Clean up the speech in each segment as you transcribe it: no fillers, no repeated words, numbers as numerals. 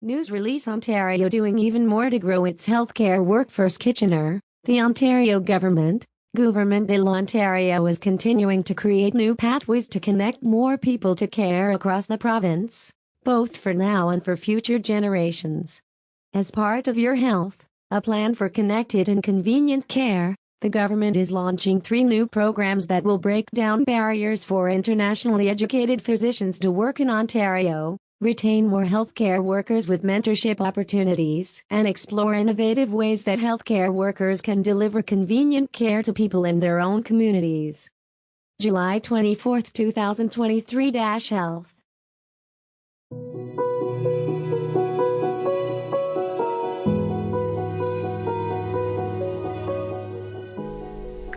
News release: Ontario doing even more to grow its healthcare workforce. Kitchener, the Ontario Government de l'Ontario is continuing to create new pathways to connect more people to care across the province, both for now and for future generations. As part of Your Health, a plan for connected and convenient care, the government is launching 3 new programs that will break down barriers for internationally educated physicians to work in Ontario, retain more healthcare workers with mentorship opportunities, and explore innovative ways that healthcare workers can deliver convenient care to people in their own communities. July 24, 2023. Health.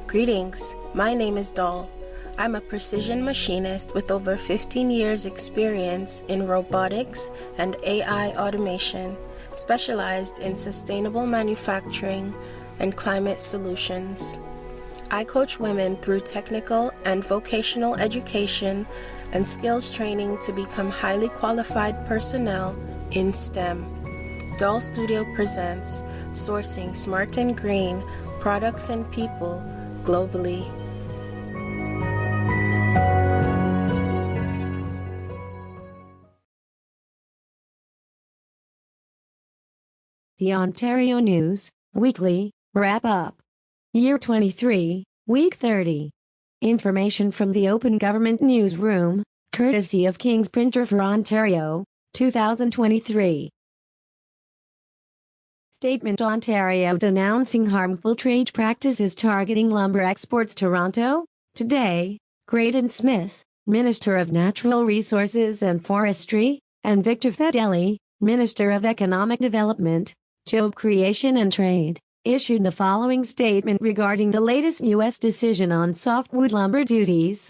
Greetings, my name is DOL. I'm a precision machinist with over 15 years experience in robotics and AI automation, specialized in sustainable manufacturing and climate solutions. I coach women through technical and vocational education and skills training to become highly qualified personnel in STEM. DOL.STUDIO presents Sourcing Smart and Green Products and People globally. The Ontario News Weekly Wrap-Up. Year 23, Week 30. Information from the Open Government Newsroom, courtesy of King's Printer for Ontario, 2023. Statement: Ontario denouncing harmful trade practices targeting lumber exports. Toronto, today. Graydon Smith, Minister of Natural Resources and Forestry, and Victor Fedeli, Minister of Economic Development, Job Creation and Trade, issued the following statement regarding the latest U.S. decision on softwood lumber duties.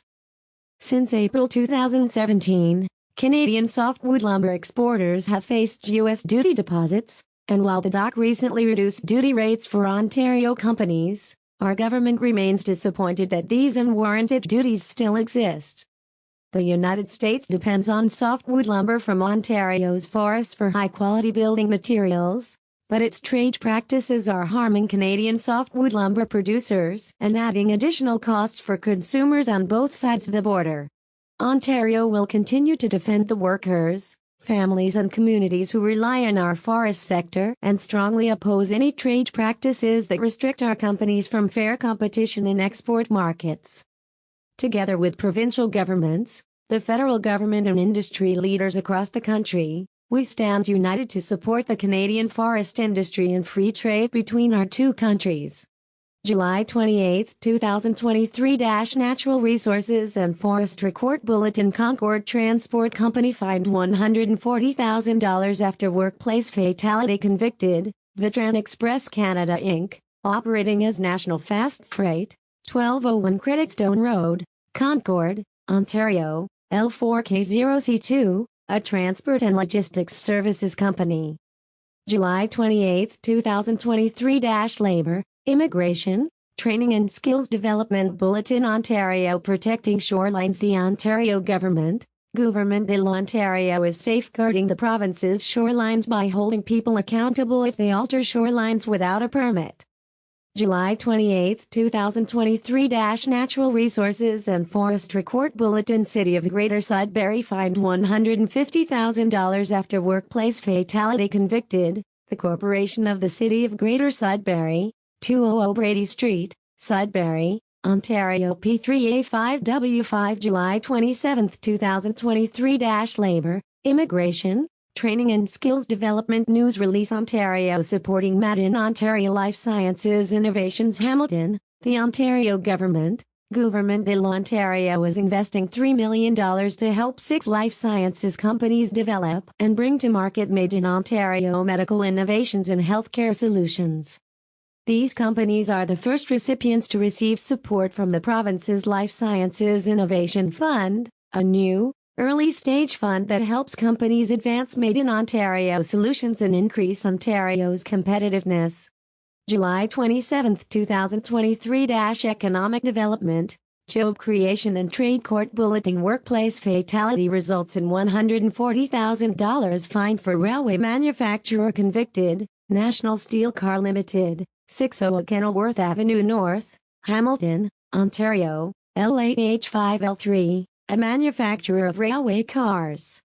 Since April 2017, Canadian softwood lumber exporters have faced U.S. duty deposits, and while the DOC recently reduced duty rates for Ontario companies, our government remains disappointed that these unwarranted duties still exist. The United States depends on softwood lumber from Ontario's forests for high-quality building materials, but its trade practices are harming Canadian softwood lumber producers and adding additional costs for consumers on both sides of the border. Ontario will continue to defend the workers, families and communities who rely on our forest sector and strongly oppose any trade practices that restrict our companies from fair competition in export markets. Together with provincial governments, the federal government and industry leaders across the country, we stand united to support the Canadian forest industry and free trade between our two countries. July 28, 2023. Natural Resources and Forestry Court Bulletin: Concord Transport Company fined $140,000 after workplace fatality. Convicted, Vitran Express Canada Inc., operating as National Fast Freight, 1201 Creditstone Road, Concord, Ontario, L4K0C2, a transport and logistics services company. July 28, 2023. Labor, Immigration, Training and Skills Development Bulletin: Ontario protecting shorelines. The Ontario Government de l'Ontario is safeguarding the province's shorelines by holding people accountable if they alter shorelines without a permit. July 28, 2023. Natural Resources and Forestry Court Bulletin: City of Greater Sudbury fined $150,000 after workplace fatality. Convicted, the Corporation of the City of Greater Sudbury, 200 Brady Street, Sudbury, Ontario P3A5W5. July 27, 2023. Labor, Immigration, Training and Skills Development News release: Ontario supporting Made in Ontario Life Sciences Innovations. Hamilton, the Ontario Government de l'Ontario is investing $3 million to help 6 life sciences companies develop and bring to market Made in Ontario medical innovations and healthcare solutions. These companies are the first recipients to receive support from the province's Life Sciences Innovation Fund, a new, early-stage fund that helps companies advance Made in Ontario solutions and increase Ontario's competitiveness. July 27, 2023. Economic Development, Job Creation and Trade Court Bulletin Workplace Fatality results in $140,000 fine for railway manufacturer convicted, National Steel Car Limited, 601 Kenilworth Avenue North, Hamilton, Ontario, Y23W30, a manufacturer of railway cars.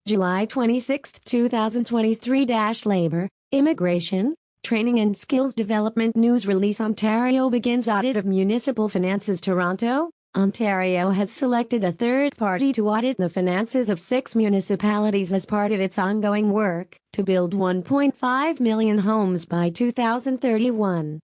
July 26, 2023 – Labor, Immigration, Training and Skills Development News Release. Ontario begins audit of municipal finances. Toronto, Ontario has selected a third party to audit the finances of 6 municipalities as part of its ongoing work to build 1.5 million homes by 2031.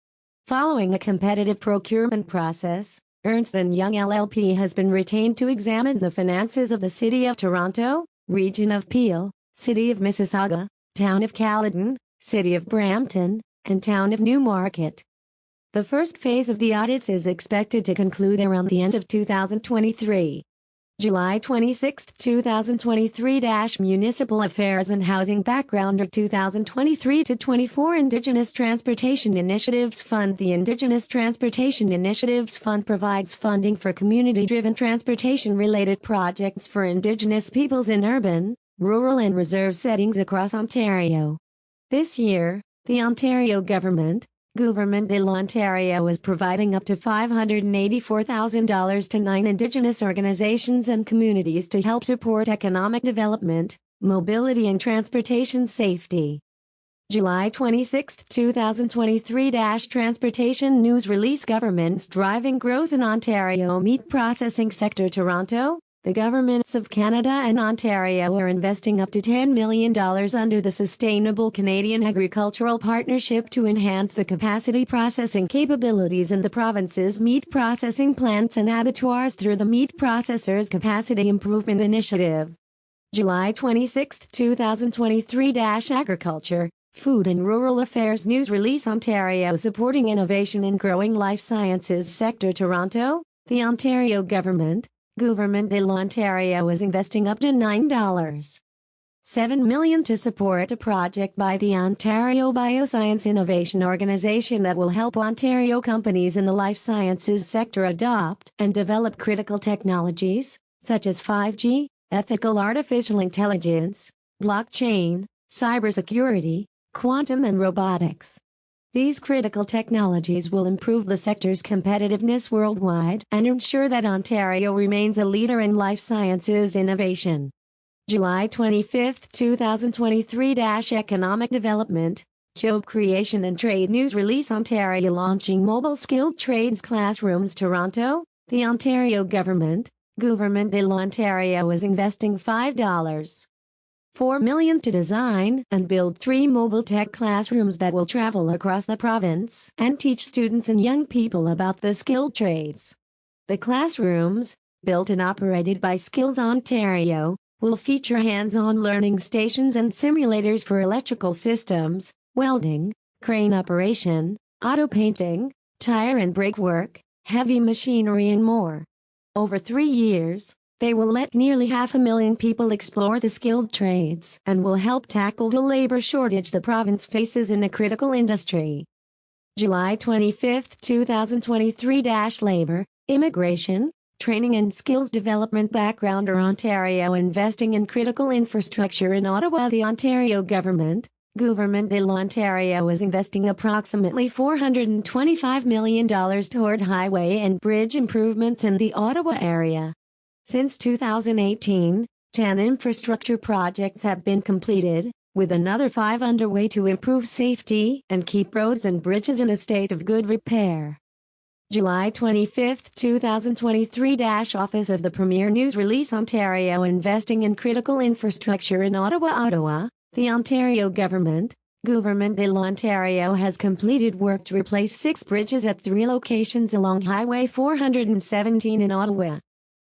Following a competitive procurement process, Ernst & Young LLP has been retained to examine the finances of the City of Toronto, Region of Peel, City of Mississauga, Town of Caledon, City of Brampton, and Town of Newmarket. The first phase of the audits is expected to conclude around the end of 2023. July 26, 2023 – Municipal Affairs and Housing Backgrounder 2023-24 Indigenous Transportation Initiatives Fund. The Indigenous Transportation Initiatives Fund provides funding for community-driven transportation-related projects for Indigenous peoples in urban, rural and reserve settings across Ontario. This year, the Ontario Government de l'Ontario is providing up to $584,000 to 9 Indigenous organizations and communities to help support economic development, mobility and transportation safety. July 26, 2023 – Transportation News Release. Governments driving growth in Ontario. Meat processing sector. Toronto, the governments of Canada and Ontario are investing up to $10 million under the Sustainable Canadian Agricultural Partnership to enhance the capacity processing capabilities in the province's meat processing plants and abattoirs through the Meat Processors Capacity Improvement Initiative. July 26, 2023 – Agriculture, Food and Rural Affairs News Release. Ontario supporting innovation in growing life sciences sector. Toronto, the Ontario Government de l'Ontario is investing up to $9.7 million to support a project by the Ontario Bioscience Innovation Organization that will help Ontario companies in the life sciences sector adopt and develop critical technologies, such as 5G, ethical artificial intelligence, blockchain, cybersecurity, quantum and robotics. These critical technologies will improve the sector's competitiveness worldwide and ensure that Ontario remains a leader in life sciences innovation. July 25, 2023 – Economic Development, Job Creation and Trade News Release. Ontario launching mobile skilled trades classrooms. Toronto, the Ontario Government de l'Ontario is investing $5.4 million to design and build 3 mobile tech classrooms that will travel across the province and teach students and young people about the skilled trades. The classrooms, built and operated by Skills Ontario, will feature hands-on learning stations and simulators for electrical systems, welding, crane operation, auto painting, tire and brake work, heavy machinery and more. Over 3 years, they will let nearly 500,000 people explore the skilled trades and will help tackle the labor shortage the province faces in a critical industry. July 25, 2023 – Labor, Immigration, Training and Skills Development Backgrounder. Ontario investing in critical infrastructure in Ottawa. The Ontario Government de l'Ontario is investing approximately $425 million toward highway and bridge improvements in the Ottawa area. Since 2018, 10 infrastructure projects have been completed, with another 5 underway to improve safety and keep roads and bridges in a state of good repair. July 25, 2023 – Office of the Premier News Release. Ontario investing in critical infrastructure in Ottawa, the Ontario Government de l'Ontario has completed work to replace 6 bridges at 3 locations along Highway 417 in Ottawa.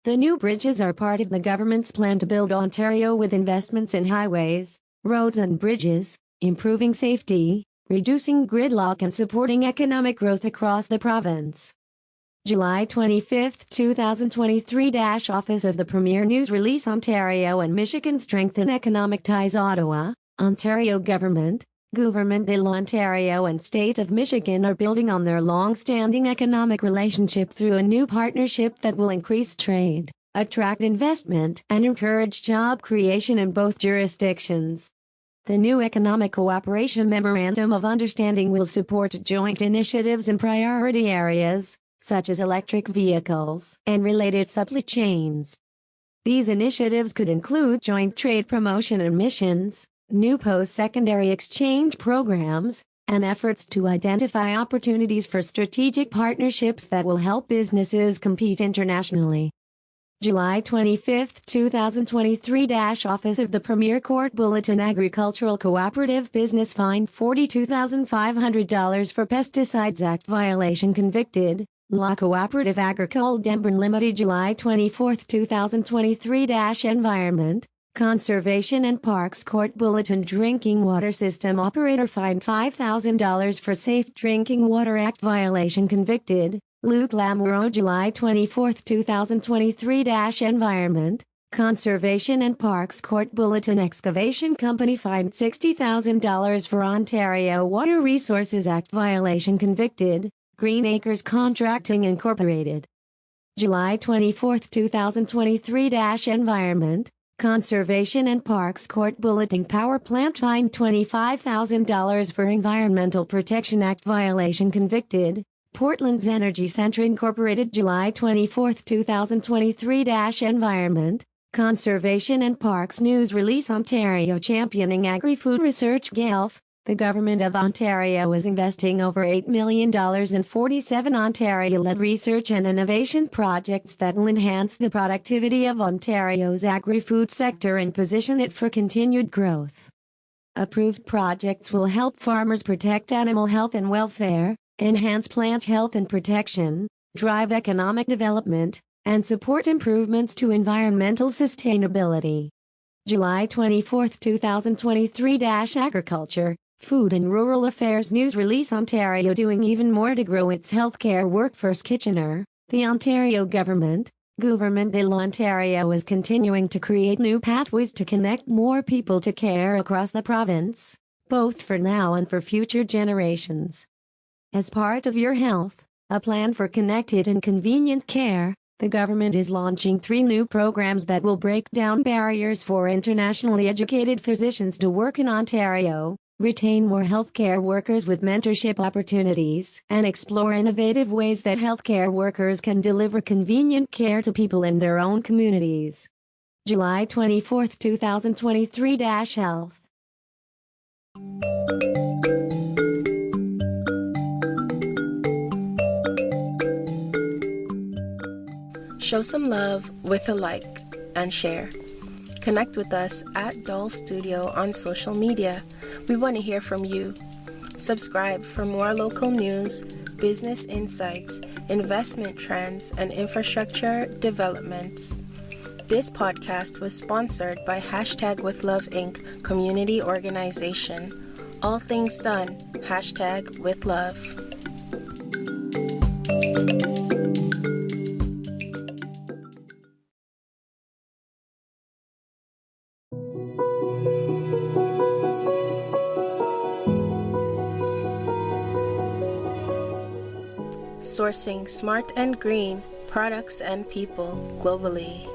The new bridges are part of the government's plan to build Ontario with investments in highways, roads and bridges, improving safety, reducing gridlock and supporting economic growth across the province. July 25, 2023 – Office of the Premier News Release. Ontario and Michigan strengthen economic ties. Ottawa, Ontario Government Government of Ontario and State of Michigan are building on their long-standing economic relationship through a new partnership that will increase trade, attract investment, and encourage job creation in both jurisdictions. The new Economic Cooperation Memorandum of Understanding will support joint initiatives in priority areas, such as electric vehicles and related supply chains. These initiatives could include joint trade promotion and missions, new post-secondary exchange programs, and efforts to identify opportunities for strategic partnerships that will help businesses compete internationally. July 25, 2023 – Office of the Premier Court Bulletin Agricultural Cooperative Business fined $42,500 for Pesticides Act violation convicted. La Cooperative Agricole d'Embrun Limited July 24, 2023 – Environment, Conservation and Parks Court Bulletin Drinking Water System Operator fined $5,000 for Safe Drinking Water Act violation convicted. Luc Lamoureux July 24, 2023 – Environment, Conservation and Parks Court Bulletin Excavation Company fined $60,000 for Ontario Water Resources Act violation convicted. Green Acres Contracting Incorporated July 24, 2023 – Environment, Conservation and Parks Court Bulletin Power Plant fined $25,000 for Environmental Protection Act violation convicted. Portland's Energy Centre Incorporated July 24, 2023 – Environment, Conservation and Parks News Release Ontario championing agri-food research GELF. The Government of Ontario is investing over $8 million in 47 Ontario-led research and innovation projects that will enhance the productivity of Ontario's agri-food sector and position it for continued growth. Approved projects will help farmers protect animal health and welfare, enhance plant health and protection, drive economic development, and support improvements to environmental sustainability. July 24, 2023 – Agriculture, Food and Rural Affairs News Release Ontario doing even more to grow its healthcare workforce. Kitchener, the Ontario Government of Ontario is continuing to create new pathways to connect more people to care across the province, both for now and for future generations. As part of Your Health, a plan for connected and convenient care, the government is launching 3 new programs that will break down barriers for internationally educated physicians to work in Ontario, retain more healthcare workers with mentorship opportunities, and explore innovative ways that healthcare workers can deliver convenient care to people in their own communities. July 24, 2023 – Health. Show some love with a like and share. Connect with us at DOL.STUDIO on social media. We want to hear from you. Subscribe for more local news, business insights, investment trends, and infrastructure developments. This podcast was sponsored by #WithLove Inc. community organization. All things done, #WithLove. Sourcing smart and green products and people globally.